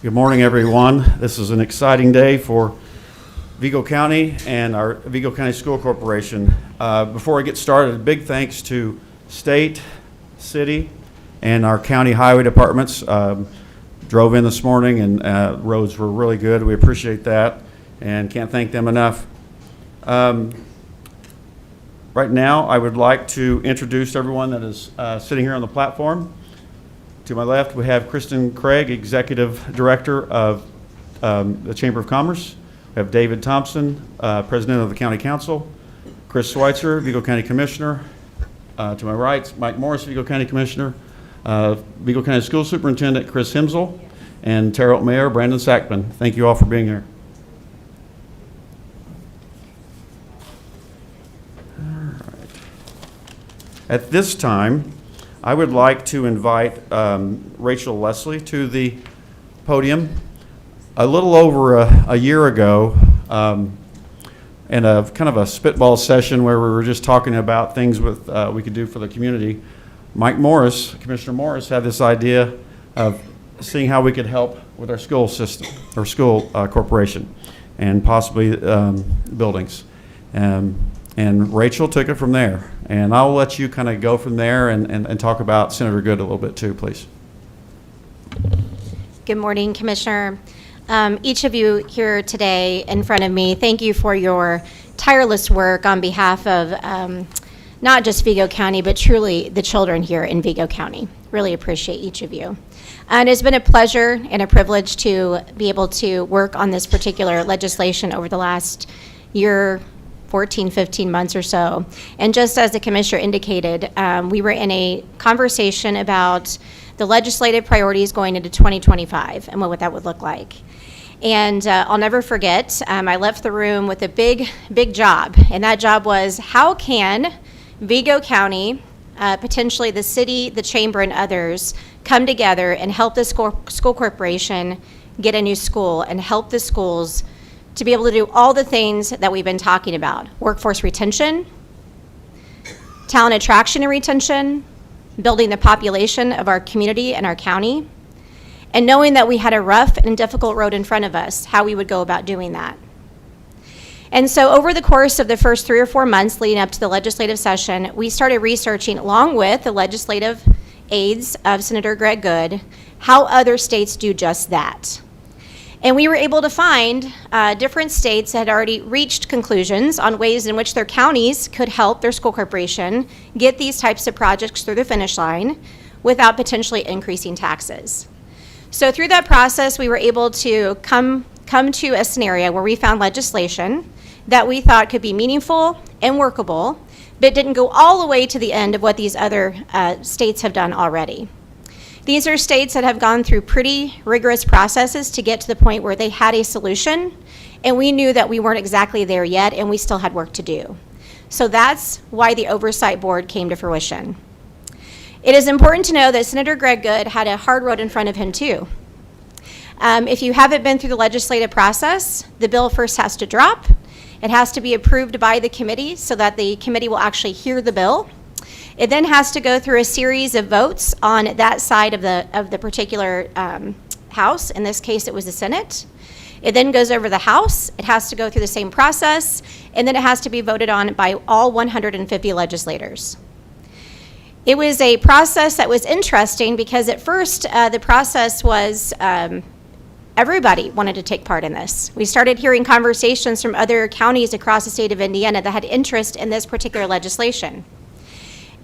Good morning, everyone. This is an exciting day for Vigo County and our Vigo County School Corporation. Before I get started, a big thanks to state, city, and our county highway departments. Drove in this morning and roads were really good. We appreciate that and can't thank them enough. Right now, I would like to introduce everyone that is sitting here on the platform. To my left, we have Kristen Craig, Executive Director of the Chamber of Commerce. We have David Thompson, President of the County Council. Chris Schweitzer, Vigo County Commissioner. To my right, Mike Morris, Vigo County Commissioner. Vigo County School Superintendent Chris Himsel, and Terrell Mayor Brandon Sackman. Thank you all for being here. All right. At this time, I would like to invite Rachel Leslie to the podium. A little over a year ago, in a kind of a spitball session where we were just talking about things with we could do for the community, Mike Morris, Commissioner Morris, had this idea of seeing how we could help with our school system, or school corporation, and possibly buildings. And Rachel took it from there. And I'll let you kind of go from there and talk about Senator Good a little bit too, please. Good morning, Commissioner. Each of you here today in front of me, thank you for your tireless work on behalf of not just Vigo County, but truly the children here in Vigo County. Really appreciate each of you. And it's been a pleasure and a privilege to be able to work on this particular legislation over the last year, 14, 15 months or so. And just as the Commissioner indicated, we were in a conversation about the legislative priorities going into 2025 and what that would look like. And I'll never forget, I left the room with a big job. And that job was, how can Vigo County, potentially the city, the chamber, and others come together and help the school corporation get a new school and help the schools to be able to do all the things that we've been talking about: workforce retention, talent attraction and retention, building the population of our community and our county, and knowing that we had a rough and difficult road in front of us, how we would go about doing that. And so over the course of the first 3 or 4 months leading up to the legislative session, we started researching, along with the legislative aides of Senator Greg Good, how other states do just that. And we were able to find different states that had already reached conclusions on ways in which their counties could help their school corporation get these types of projects through the finish line without potentially increasing taxes. So through that process, we were able to come to a scenario where we found legislation that we thought could be meaningful and workable, but didn't go all the way to the end of what these other states have done already. These are states that have gone through pretty rigorous processes to get to the point where they had a solution, and we knew that we weren't exactly there yet, and we still had work to do. So that's why the Oversight Board came to fruition. It is important to know that Senator Greg Good had a hard road in front of him too. If you haven't been through the legislative process, the bill first has to drop. It has to be approved by the committee so that the committee will actually hear the bill. It then has to go through a series of votes on that side of the particular House. In this case, it was the Senate. It then goes over the House. It has to go through the same process, and then it has to be voted on by all 150 legislators. It was a process that was interesting because at first the process was everybody wanted to take part in this. We started hearing conversations from other counties across the state of Indiana that had interest in this particular legislation.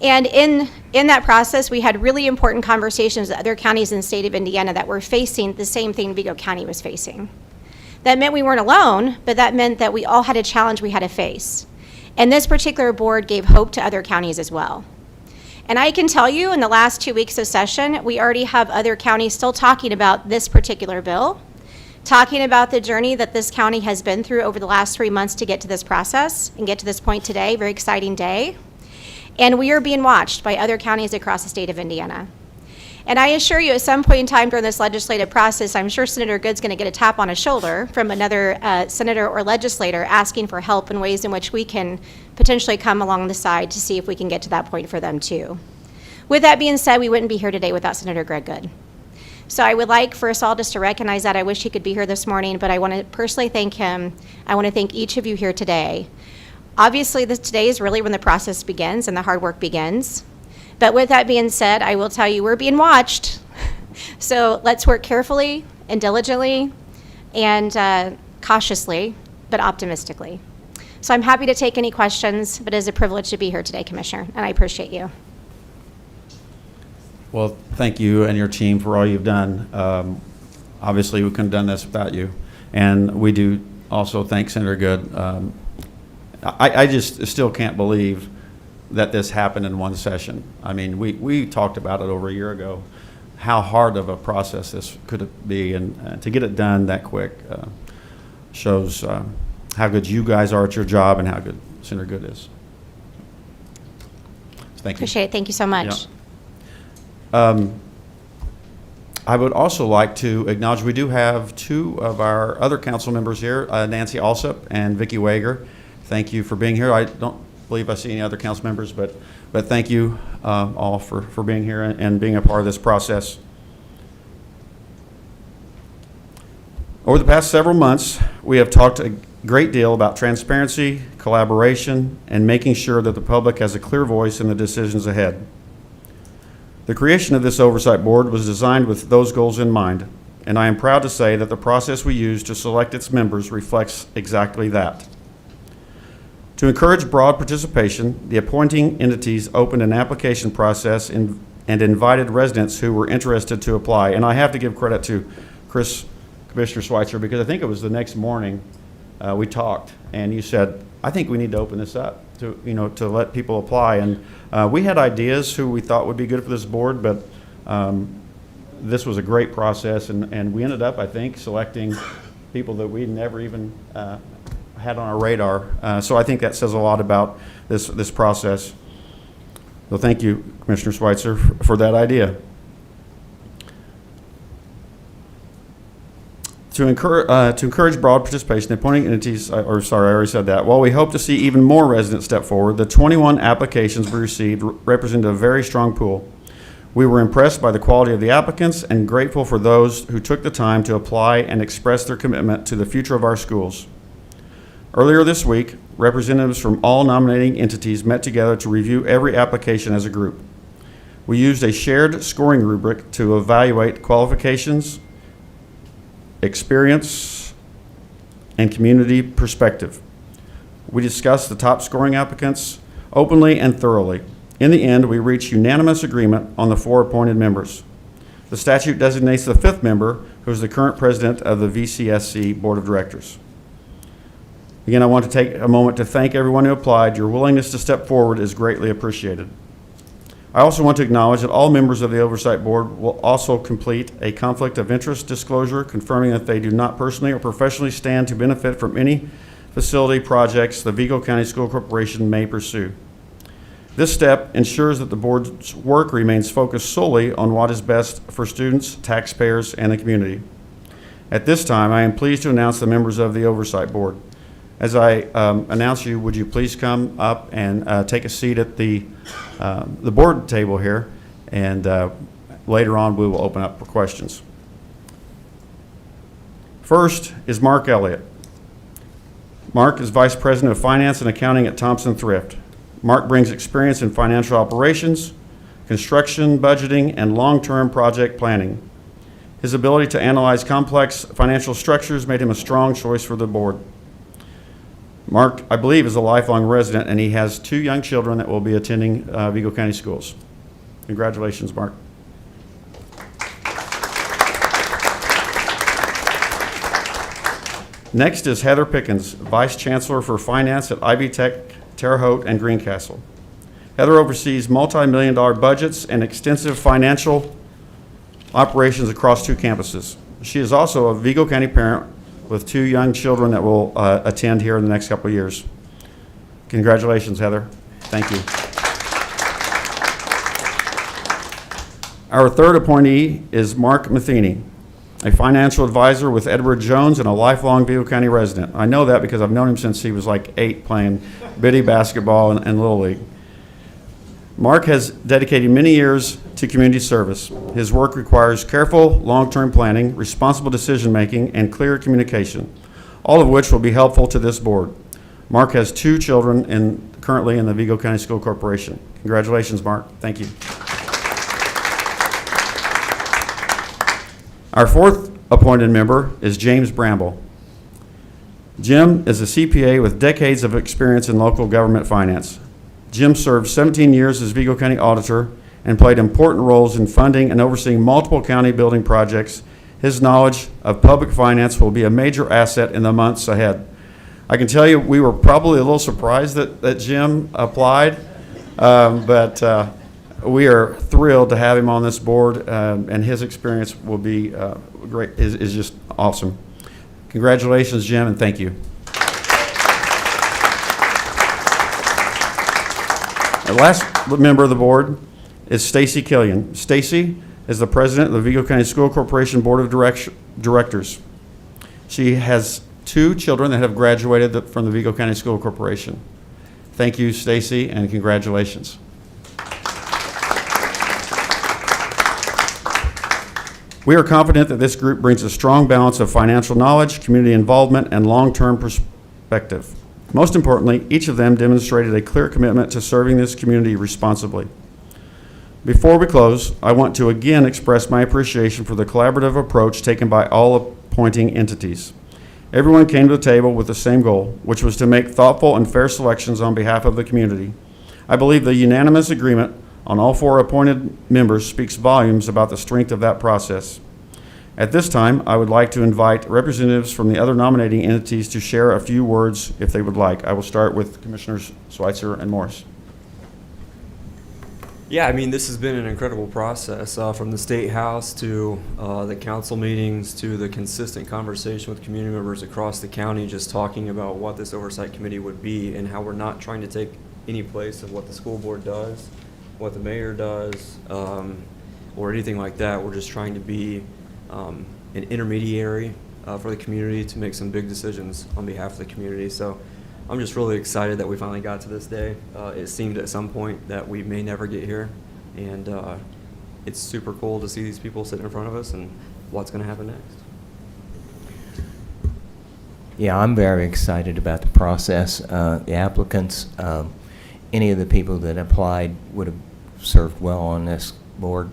And in that process, we had really important conversations with other counties in the state of Indiana that were facing the same thing Vigo County was facing. That meant we weren't alone, but that meant that we all had a challenge we had to face. And this particular board gave hope to other counties as well. And I can tell you, in the last 2 weeks of session, we already have other counties still talking about this particular bill, talking about the journey that this county has been through over the last 3 months to get to this process and get to this point today. Very exciting day. And we are being watched by other counties across the state of Indiana. And I assure you, at some point in time during this legislative process, I'm sure Senator Good's going to get a tap on his shoulder from another senator or legislator asking for help in ways in which we can potentially come along the side to see if we can get to that point for them too. With that being said, we wouldn't be here today without Senator Greg Good. So I would like for us all just to recognize that. I wish he could be here this morning, but I want to personally thank him. I want to thank each of you here today. Obviously, today is really when the process begins and the hard work begins. But with that being said, I will tell you we're being watched. So let's work carefully and diligently and cautiously, but optimistically. So I'm happy to take any questions, but it is a privilege to be here today, Commissioner, and I appreciate you. Well, thank you and your team for all you've done. Obviously, we couldn't have done this without you. And we do also thank Senator Good. I just still can't believe that this happened in one session. I mean, we talked about it over a year ago, how hard of a process this could be, and to get it done that quick shows how good you guys are at your job and how good Senator Good is. Thank you. Appreciate it. Thank you so much. Yeah. I would also like to acknowledge we do have two of our other council members here, Nancy Alsop and Vicki Wager. Thank you for being here. I don't believe I see any other council members, but thank you all for being here and being a part of this process. Over the past several months, we have talked a great deal about transparency, collaboration, and making sure that the public has a clear voice in the decisions ahead. The creation of this Oversight Board was designed with those goals in mind, and I am proud to say that the process we used to select its members reflects exactly that. To encourage broad participation, the appointing entities opened an application process and invited residents who were interested to apply. And I have to give credit to Commissioner Schweitzer, because I think it was the next morning we talked, and you said, I think we need to open this up to let people apply. And we had ideas who we thought would be good for this board, but this was a great process, and we ended up, I think, selecting people that we never even had on our radar. So I think that says a lot about this process. So thank you, Commissioner Schweitzer, for that idea. To encourage broad participation, the appointing entities, I already said that. While we hope to see even more residents step forward, the 21 applications we received represented a very strong pool. We were impressed by the quality of the applicants and grateful for those who took the time to apply and express their commitment to the future of our schools. Earlier this week, representatives from all nominating entities met together to review every application as a group. We used a shared scoring rubric to evaluate qualifications, experience, and community perspective. We discussed the top scoring applicants openly and thoroughly. In the end, we reached unanimous agreement on the 4 appointed members. The statute designates the 5th member, who is the current president of the VCSC Board of Directors. Again, I want to take a moment to thank everyone who applied. Your willingness to step forward is greatly appreciated. I also want to acknowledge that all members of the Oversight Board will also complete a conflict of interest disclosure, confirming that they do not personally or professionally stand to benefit from any facility projects the Vigo County School Corporation may pursue. This step ensures that the board's work remains focused solely on what is best for students, taxpayers, and the community. At this time, I am pleased to announce the members of the Oversight Board. As I announce you, would you please come up and take a seat at the board table here, and later on we will open up for questions. First is Mark Elliott. Mark is Vice President of Finance and Accounting at Thompson Thrift. Mark brings experience in financial operations, construction, budgeting, and long-term project planning. His ability to analyze complex financial structures made him a strong choice for the board. Mark, I believe, is a lifelong resident, and he has 2 young children that will be attending Vigo County schools. Congratulations, Mark. Next is Heather Pickens, Vice Chancellor for Finance at Ivy Tech, Terre Haute, and Greencastle. Heather oversees multi-million-dollar budgets and extensive financial operations across 2 campuses. She is also a Vigo County parent with 2 young children that will attend here in the next couple of years. Congratulations, Heather. Thank you. Our third appointee is Mark Matheny, a financial advisor with Edward Jones and a lifelong Vigo County resident. I know that because I've known him since he was like 8 playing bitty basketball and Little League. Mark has dedicated many years to community service. His work requires careful, long-term planning, responsible decision-making, and clear communication, all of which will be helpful to this board. Mark has 2 children currently in the Vigo County School Corporation. Congratulations, Mark. Thank you. Our 4th appointed member is James Bramble. Jim is a CPA with decades of experience in local government finance. Jim served 17 years as Vigo County Auditor and played important roles in funding and overseeing multiple county building projects. His knowledge of public finance will be a major asset in the months ahead. I can tell you we were probably a little surprised that Jim applied, but we are thrilled to have him on this board, and his experience will be great, is just awesome. Congratulations, Jim, and thank you. The last member of the board is Stacy Killian. Stacy is the president of the Vigo County School Corporation Board of Directors. She has 2 children that have graduated from the Vigo County School Corporation. Thank you, Stacy, and congratulations. We are confident that this group brings a strong balance of financial knowledge, community involvement, and long-term perspective. Most importantly, each of them demonstrated a clear commitment to serving this community responsibly. Before we close, I want to again express my appreciation for the collaborative approach taken by all appointing entities. Everyone came to the table with the same goal, which was to make thoughtful and fair selections on behalf of the community. I believe the unanimous agreement on all 4 appointed members speaks volumes about the strength of that process. At this time, I would like to invite representatives from the other nominating entities to share a few words if they would like. I will start with Commissioners Schweitzer and Morris. Yeah, I mean, this has been an incredible process, from the State House to the council meetings to the consistent conversation with community members across the county, just talking about what this Oversight Committee would be and how we're not trying to take any place of what the school board does, what the mayor does, or anything like that. We're just trying to be an intermediary for the community to make some big decisions on behalf of the community. So I'm just really excited that we finally got to this day. It seemed at some point that we may never get here, and it's super cool to see these people sitting in front of us and what's going to happen next. Yeah, I'm very excited about the process. The applicants, any of the people that applied would have served well on this board.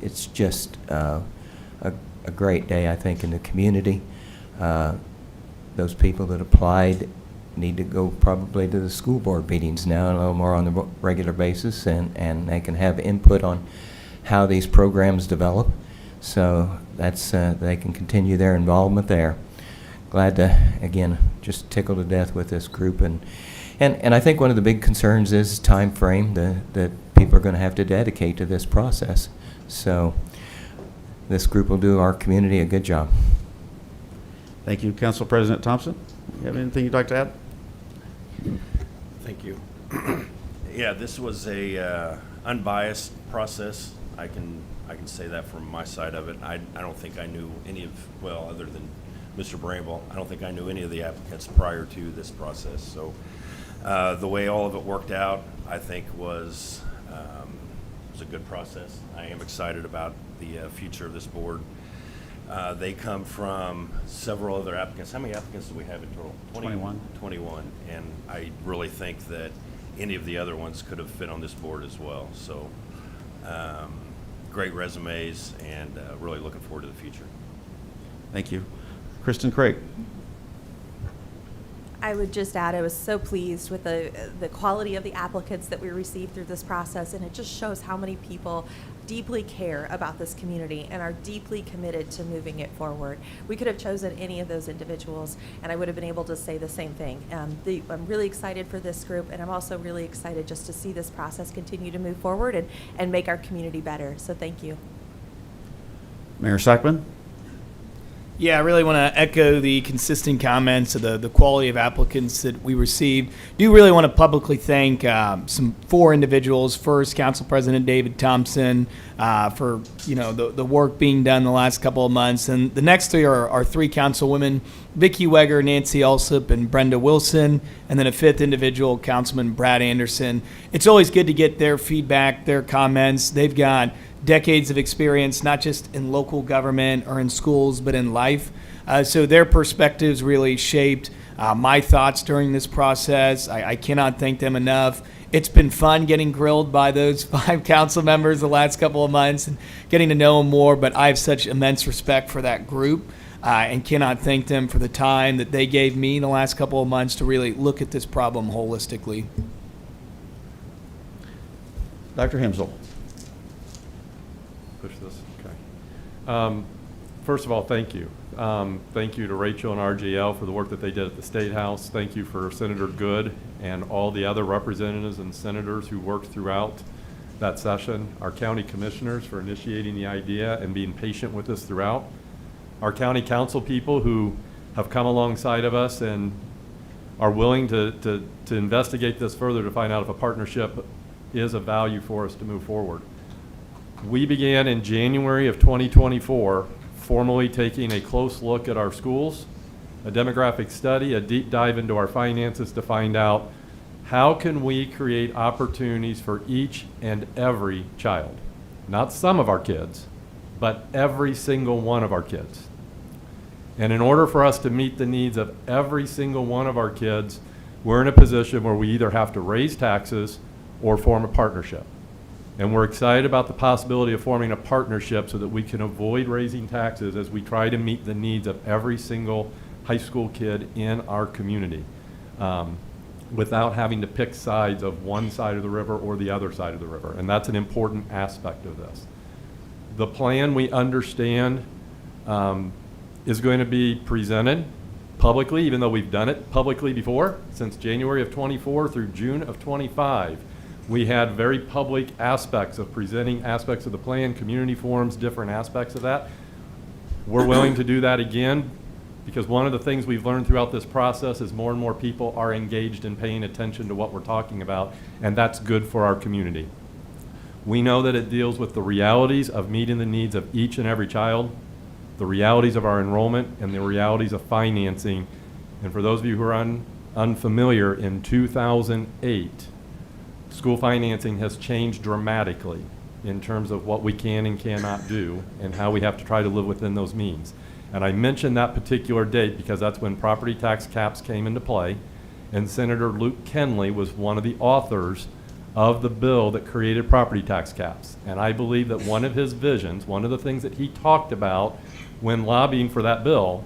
It's just a great day, I think, in the community. Those people that applied need to go probably to the school board meetings now a little more on a regular basis, and they can have input on how these programs develop. So that's they can continue their involvement there. Glad to, again, just tickled to death with this group. And I think one of the big concerns is time frame that people are going to have to dedicate to this process. So this group will do our community a good job. Thank you. Council President Thompson, you have anything you'd like to add? Thank you. Yeah, this was a unbiased process. I can say that from my side of it. I don't think I knew any of, well, other than Mr. Bramble, I don't think I knew any of the applicants prior to this process. So the way all of it worked out, I think was a good process. I am excited about the future of this board. They come from several other applicants. How many applicants do we have in total? 21. 21. And I really think that any of the other ones could have fit on this board as well. So great resumes, and really looking forward to the future. Thank you. Kristen Craig. I would just add, I was so pleased with the quality of the applicants that we received through this process, and it just shows how many people deeply care about this community and are deeply committed to moving it forward. We could have chosen any of those individuals, and I would have been able to say the same thing. I'm really excited for this group, and I'm also really excited just to see this process continue to move forward and make our community better. So thank you. Mayor Sackman. Yeah, I really want to echo the consistent comments of the quality of applicants that we received. Do really want to publicly thank some 4 individuals. First, Council President David Thompson for the work being done the last couple of months, and the next 3 are 3 councilwomen: Vicki Weger, Nancy Alsop, and Brenda Wilson, and then a 5th individual, Councilman Brad Anderson. It's always good to get their feedback, their comments. They've got decades of experience, not just in local government or in schools, but in life. So their perspectives really shaped my thoughts during this process. I cannot thank them enough. It's been fun getting grilled by those 5 council members the last couple of months and getting to know them more, but I have such immense respect for that group and cannot thank them for the time that they gave me the last couple of months to really look at this problem holistically. Dr. Hemsel. Push this, okay. First of all, thank you. Thank you to Rachel and RGL for the work that they did at the State House. Thank you for Senator Good and all the other representatives and senators who worked throughout that session. Our county commissioners for initiating the idea and being patient with us throughout. Our county council people who have come alongside of us and are willing to investigate this further to find out if a partnership is of value for us to move forward. We began in January of 2024, formally taking a close look at our schools, a demographic study, a deep dive into our finances to find out how can we create opportunities for each and every child. Not some of our kids, but every single one of our kids. And in order for us to meet the needs of every single one of our kids, we're in a position where we either have to raise taxes or form a partnership. And we're excited about the possibility of forming a partnership so that we can avoid raising taxes as we try to meet the needs of every single high school kid in our community without having to pick sides of one side of the river or the other side of the river. And that's an important aspect of this. The plan, we understand, is going to be presented publicly, even though we've done it publicly before, since January of 24 through June of 25. We had very public aspects of presenting aspects of the plan, community forums, different aspects of that. We're willing to do that again because one of the things we've learned throughout this process is more and more people are engaged in paying attention to what we're talking about, and that's good for our community. We know that it deals with the realities of meeting the needs of each and every child, the realities of our enrollment, and the realities of financing. And for those of you who are unfamiliar, in 2008, school financing has changed dramatically in terms of what we can and cannot do and how we have to try to live within those means. And I mentioned that particular date because that's when property tax caps came into play, and Senator Luke Kenley was one of the authors of the bill that created property tax caps. And I believe that one of his visions, one of the things that he talked about when lobbying for that bill,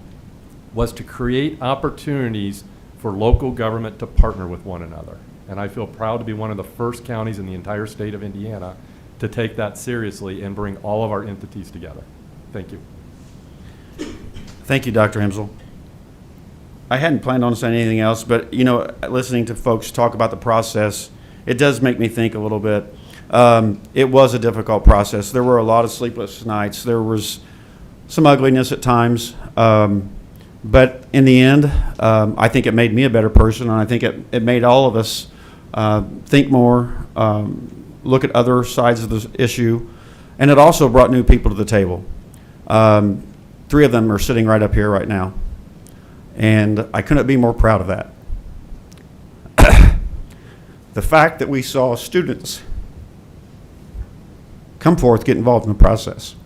was to create opportunities for local government to partner with one another. And I feel proud to be one of the first counties in the entire state of Indiana to take that seriously and bring all of our entities together. Thank you. Thank you, Dr. Hemsel. I hadn't planned on saying anything else, but listening to folks talk about the process, it does make me think a little bit. It was a difficult process. There were a lot of sleepless nights. There was some ugliness at times. But in the end, I think it made me a better person, and I think it made all of us think more, look at other sides of the issue, and it also brought new people to the table. 3 of them are sitting right up here right now, and I couldn't be more proud of that. The fact that we saw students come forth, get involved in the process,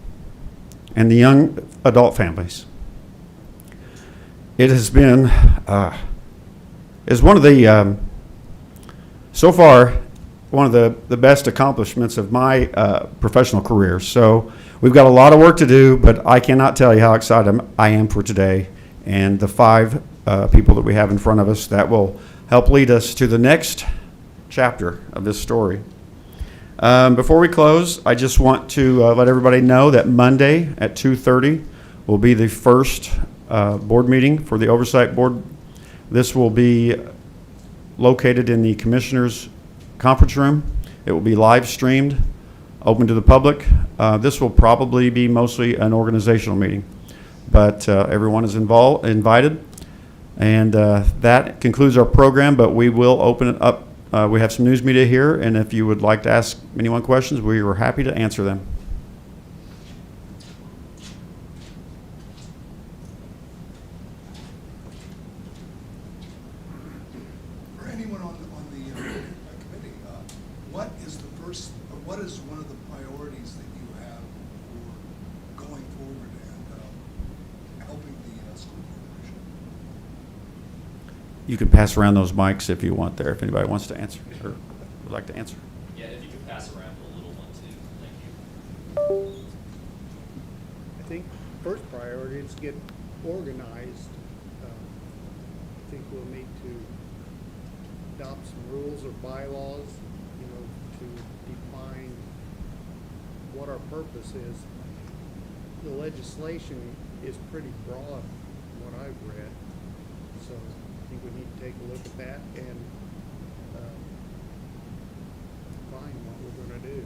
and the young adult families. It has been, is one of the, so far, one of the best accomplishments of my professional career. So we've got a lot of work to do, but I cannot tell you how excited I am for today and the 5 people that we have in front of us that will help lead us to the next chapter of this story. Before we close, I just want to let everybody know that Monday at 2:30 will be the first board meeting for the Oversight Board. This will be located in the Commissioners' Conference Room. It will be live streamed, open to the public. This will probably be mostly an organizational meeting. but everyone is invited. And that concludes our program, but we will open it up. We have some news media here, and if you would like to ask anyone questions, we are happy to answer them. For anyone on the committee, what is one of the priorities that you have for going forward and helping the school corporation? You can pass around those mics if you want there, if anybody wants to answer or would like to answer. Yeah, if you could pass around a little one too, thank you. I think first priority is get organized. I think we'll need to adopt some rules or bylaws, to define what our purpose is. The legislation is pretty broad from what I've read, so I think we need to take a look at that and define what we're going to do.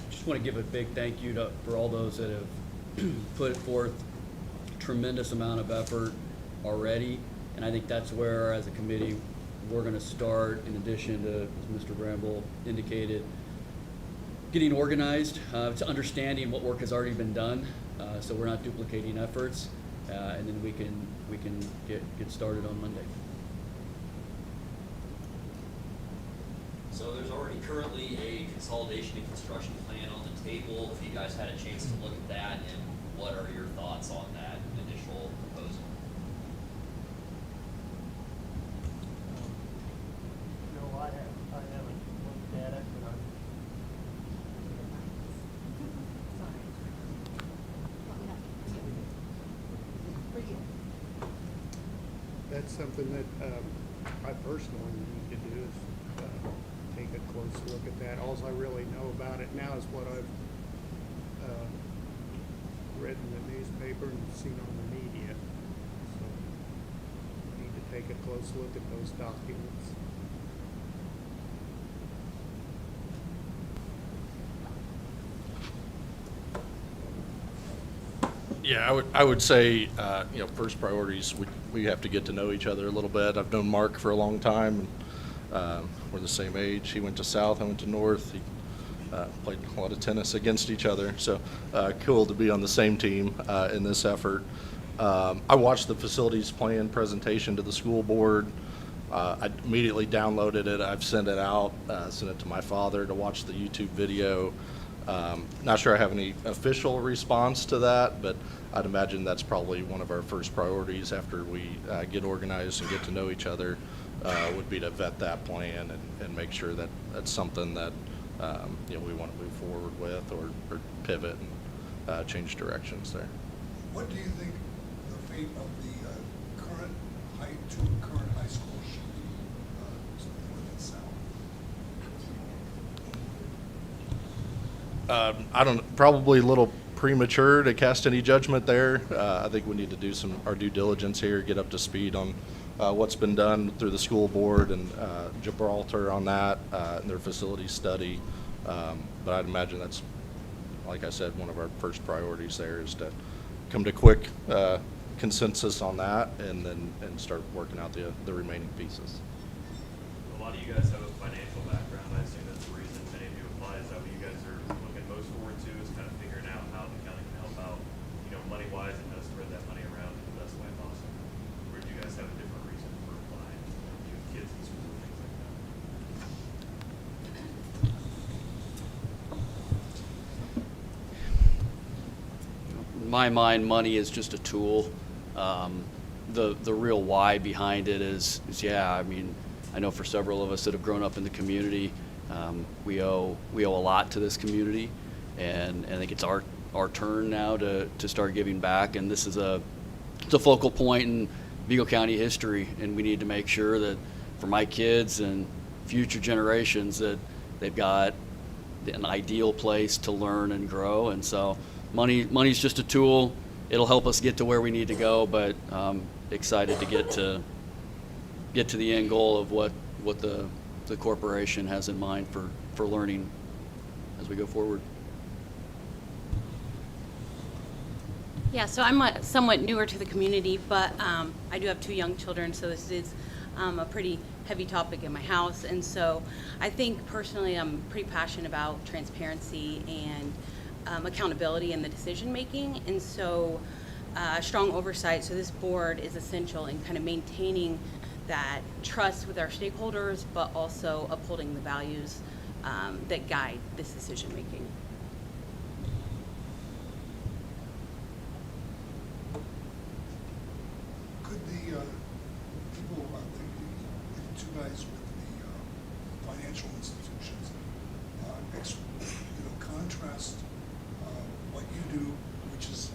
Just want to give a big thank you for all those that have put forth a tremendous amount of effort already. And I think that's where, as a committee, we're going to start, in addition to, as Mr. Bramble indicated, getting organized, to understanding what work has already been done, so we're not duplicating efforts, and then we can get started on Monday. So there's already currently a consolidation and construction plan on the table. If you guys had a chance to look at that, and what are your thoughts on that initial proposal? No, I haven't looked at it, but that's something that I personally need to do is take a close look at that. All I really know about it now is what I've read in the newspaper and seen on the media. So I need to take a close look at those documents. Yeah, I would say, first priorities, we have to get to know each other a little bit. I've known Mark for a long time, and we're the same age. He went to South, I went to North. He played a lot of tennis against each other, so cool to be on the same team in this effort. I watched the facilities plan presentation to the school board. I immediately downloaded it. I've sent it out, sent it to my father to watch the YouTube video. Not sure I have any official response to that, but I'd imagine that's probably one of our first priorities after we get organized and get to know each other, would be to vet that plan and make sure that that's something that we want to move forward with or pivot and change directions there. What do you think the fate of the current high school should be within South? I don't, probably a little premature to cast any judgment there. I think we need to do our due diligence here, get up to speed on what's been done through the school board and Gibraltar on that and their facility study. But I'd imagine that's, like I said, one of our first priorities there is to come to quick consensus on that and start working out the remaining pieces. A lot of you guys have a financial background. I assume that's the reason many of you apply. Is that what you guys are looking most forward to, is kind of figuring out how the county can help out, money-wise, and how to spread that money around in the best way possible? Or do you guys have a different reason for applying? You have kids in school, things like that. In my mind, money is just a tool. The real why behind it is I know for several of us that have grown up in the community, we owe a lot to this community, and I think it's our turn now to start giving back. And this is it's a focal point in Vigo County history, and we need to make sure that for my kids and future generations that they've got an ideal place to learn and grow. And so money's just a tool. It'll help us get to where we need to go, but excited to get to the end goal of what the the corporation has in mind for learning as we go forward. Yeah, so I'm somewhat newer to the community, but I do have 2 young children, so this is a pretty heavy topic in my house. And so I think personally I'm pretty passionate about transparency and accountability in the decision making. And so strong oversight, so this board is essential in kind of maintaining that trust with our stakeholders, but also upholding the values that guide this decision making. Could the people, the two guys with the financial institutions, contrast what you do, which is,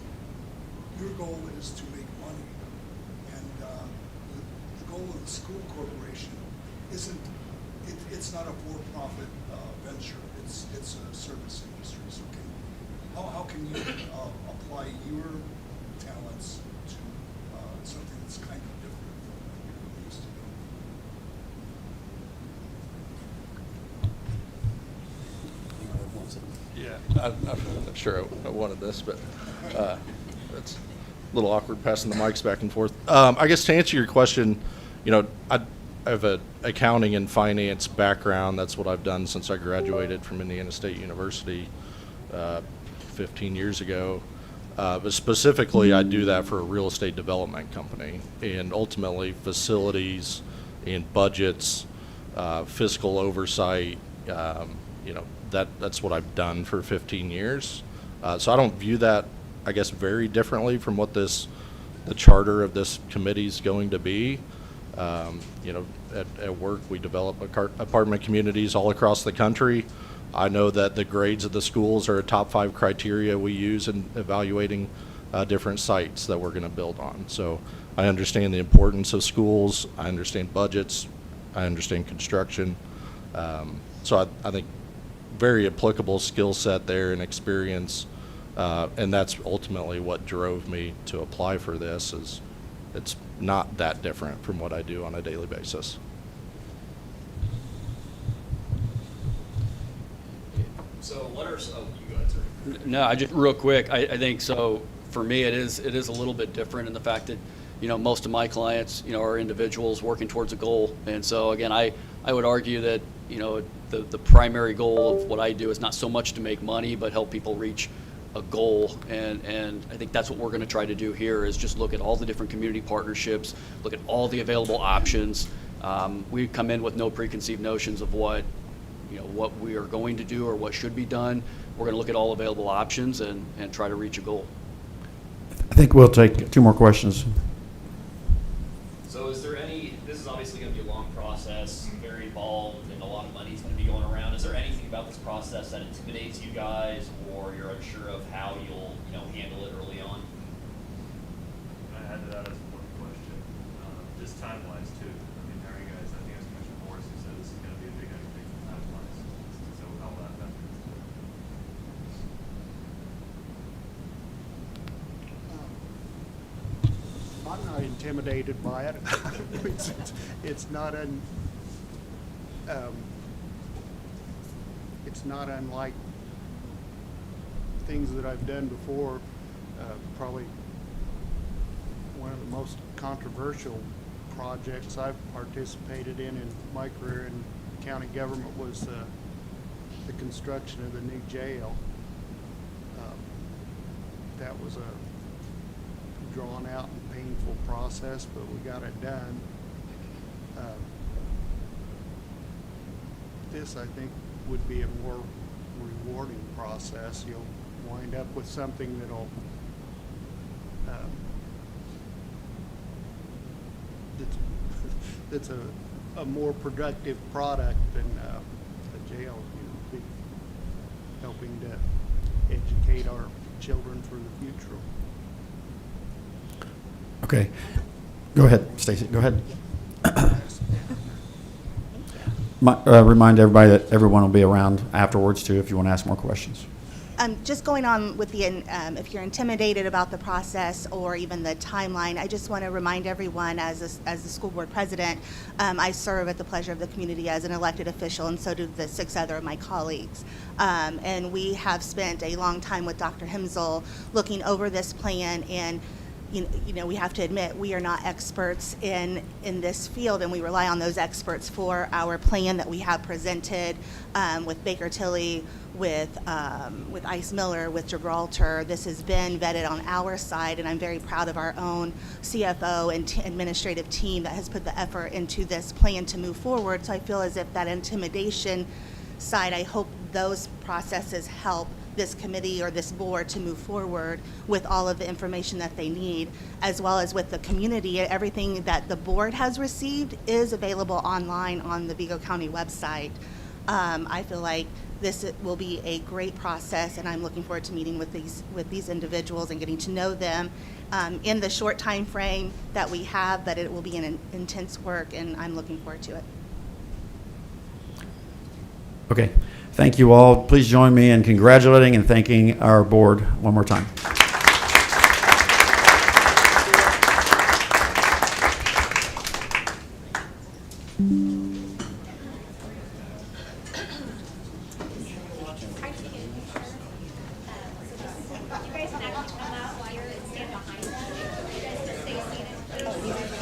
your goal is to make money, and the goal of the school corporation isn't, it's not a for-profit venture, it's a service industry. So how can you apply your talents to something that's kind of different from what you're used to doing? Yeah, I'm not sure I wanted this, but it's a little awkward passing the mics back and forth. I guess to answer your question, I have an accounting and finance background. That's what I've done since I graduated from Indiana State University 15 years ago. But specifically, I do that for a real estate development company, and ultimately facilities and budgets, fiscal oversight, that's what I've done for 15 years. So I don't view that, I guess, very differently from what the charter of this committee is going to be. At work, we develop apartment communities all across the country. I know that the grades of the schools are a top 5 criteria we use in evaluating different sites that we're going to build on. So I understand the importance of schools. I understand budgets. I understand construction. So I think very applicable skill set there and experience. And that's ultimately what drove me to apply for this. Is it's not that different from what I do on a daily basis. So what are some, you go ahead, sir. No, I just real quick. I think so. For me, it is a little bit different in the fact that most of my clients are individuals working towards a goal, and so again, I would argue that the primary goal of what I do is not so much to make money, but help people reach a goal, and I think that's what we're going to try to do here is just look at all the different community partnerships, look at all the available options. We come in with no preconceived notions of what we are going to do or what should be done. We're going to look at all available options and try to reach a goal. I think we'll take 2 more questions. So is there this is obviously going to be a long process, very involved, and a lot of money is going to be going around. Is there anything about this process that intimidates you guys, or you're unsure of how you'll handle it early on? I had that as one question. Just time-wise, too. I mean, how are you guys, I think as Commissioner Morris who said this is going to be a big undertaking time-wise. So how will that happen? I'm not intimidated by it. It's not it's not unlike things that I've done before. Probably one of the most controversial projects I've participated in my career in county government was the construction of the new jail. That was a drawn out and painful process, but we got it done. This, I think, would be a more rewarding process. You'll wind up with something that'll that's a more productive product than a jail. Be helping to educate our children for the future. Okay. Go ahead, Stacy. Go ahead. Remind everybody that everyone will be around afterwards, too, if you want to ask more questions. Just going on with the, if you're intimidated about the process or even the timeline, I just want to remind everyone, as the school board president, I serve at the pleasure of the community as an elected official, and so do the 6 other of my colleagues. And we have spent a long time with Dr. Himsel looking over this plan, and you know, we have to admit we are not experts in this field, and we rely on those experts for our plan that we have presented with Baker Tilly, with Ice Miller, with Gibraltar. This has been vetted on our side, and I'm very proud of our own CFO and administrative team that has put the effort into this plan to move forward. So I feel as if that intimidation side, I hope those processes help this committee or this board to move forward with all of the information that they need, as well as with the community. Everything that the board has received is available online on the Vigo County website. I feel like this will be a great process, and I'm looking forward to meeting with these individuals and getting to know them in the short time frame that we have, but it will be an intense work, and I'm looking forward to it. Okay. Thank you all. Please join me in congratulating and thanking our board one more time. You guys can actually come